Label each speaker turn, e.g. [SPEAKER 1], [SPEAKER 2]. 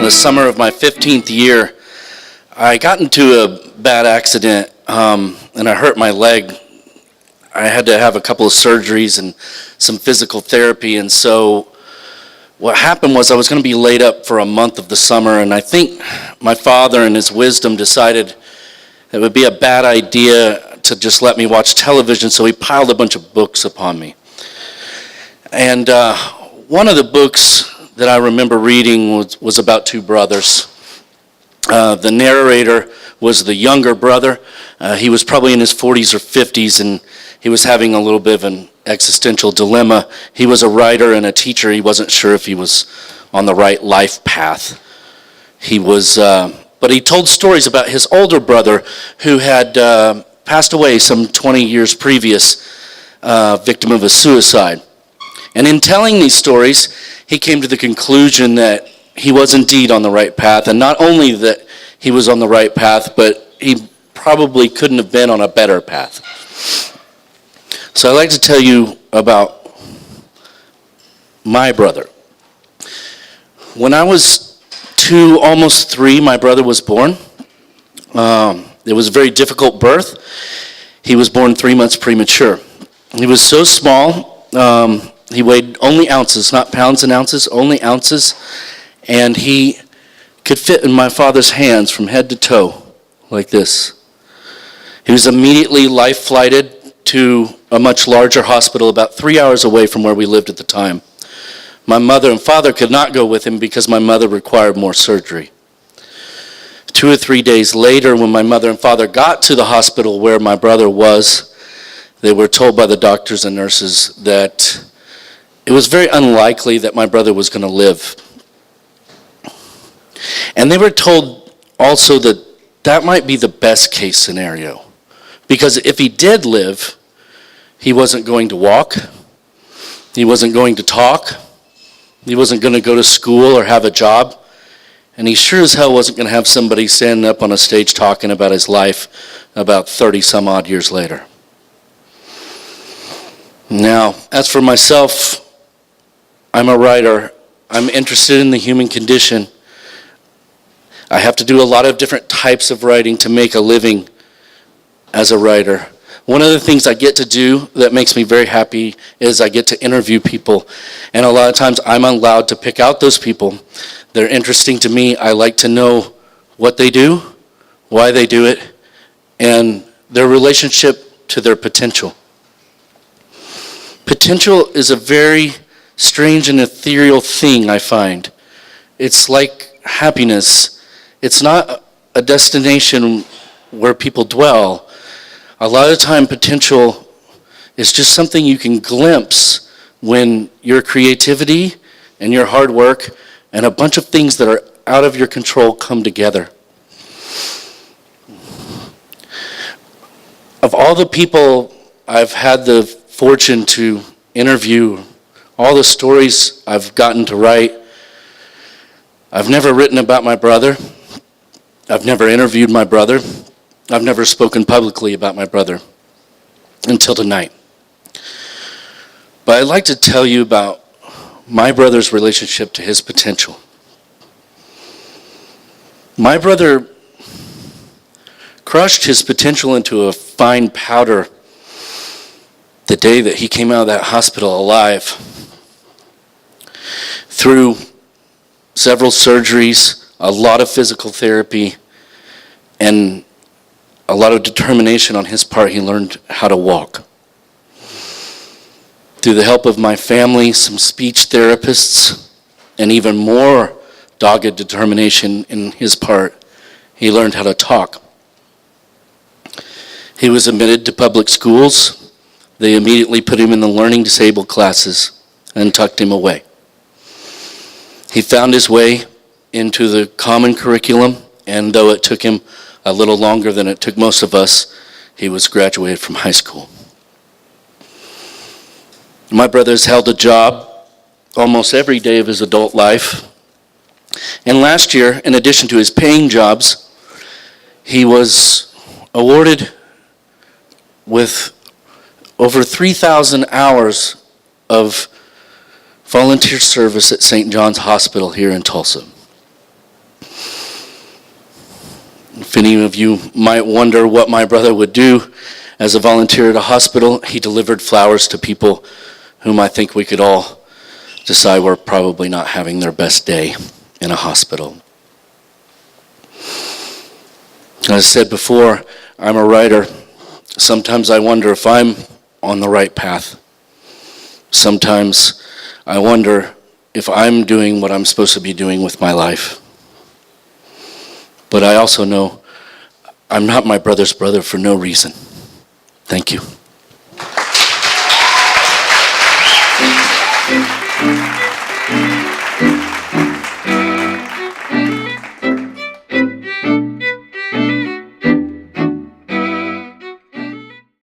[SPEAKER 1] the summer of my 15th year, I got into a bad accident and I hurt my leg. I had to have a couple of surgeries and some physical therapy, and so what happened was I was going to be laid up for a month of the summer, and I think my father in his wisdom decided it would be a bad idea to just let me watch television, so he piled a bunch of books upon me. And one of the books that I remember reading was about two brothers. The narrator was the younger brother. He was probably in his 40s or 50s, and he was having a little bit of an existential dilemma. He was a writer and a teacher. He wasn't sure if he was on the right life path. But he told stories about his older brother who had passed away some 20 years previous, victim of a suicide. And in telling these stories, he came to the conclusion that he was indeed on the right path, and not only that he was on the right path, but he probably couldn't have been on a better path. So I'd like to tell you about my brother. When I was 2, almost 3, my brother was born. It was a very difficult birth. He was born 3 months premature. He was so small, he weighed only ounces, not pounds and ounces, only ounces, and he could fit in my father's hands from head to toe, like this. He was immediately life-flighted to a much larger hospital about 3 hours away from where we lived at the time. My mother and father could not go with him because my mother required more surgery. 2 or 3 days later, when my mother and father got to the hospital where my brother was, they were told by the doctors and nurses that it was very unlikely that my brother was going to live. And they were told also that that might be the best case scenario, because if he did live, he wasn't going to walk, he wasn't going to talk, he wasn't going to go to school or have a job, and he sure as hell wasn't going to have somebody standing up on a stage talking about his life about 30 some odd years later. Now, as for myself, I'm a writer. I'm interested in the human condition. I have to do a lot of different types of writing to make a living as a writer. One of the things I get to do that makes me very happy is I get to interview people. And a lot of times I'm allowed to pick out those people. They're interesting to me. I like to know what they do, why they do it, and their relationship to their potential. Potential is a very strange and ethereal thing, I find. It's like happiness. It's not a destination where people dwell. A lot of the time, potential is just something you can glimpse when your creativity and your hard work and a bunch of things that are out of your control come together. Of all the people I've had the fortune to interview, all the stories I've gotten to write, I've never written about my brother. I've never interviewed my brother. I've never spoken publicly about my brother until tonight. But I'd like to tell you about my brother's relationship to his potential. My brother crushed his potential into a fine powder the day that he came out of that hospital alive. Through several surgeries, a lot of physical therapy, and a lot of determination on his part, he learned how to walk. Through the help of my family, some speech therapists, and even more dogged determination in his part, he learned how to talk. He was admitted to public schools. They immediately put him in the learning disabled classes and tucked him away. He found his way into the common curriculum, and though it took him a little longer than it took most of us, he was graduated from high school. My brother's held a job almost every day of his adult life. And last year, in addition to his paying jobs, he was awarded with over 3,000 hours of volunteer service at St. John's Hospital here in Tulsa. any of you might wonder what my brother would do as a volunteer at a hospital, he delivered flowers to people whom I think we could all decide were probably not having their best day in a hospital. As I said before, I'm a writer. Sometimes I wonder if I'm on the right path. Sometimes I wonder if I'm doing what I'm supposed to be doing with my life. But I also know I'm not my brother's brother for no reason. Thank you.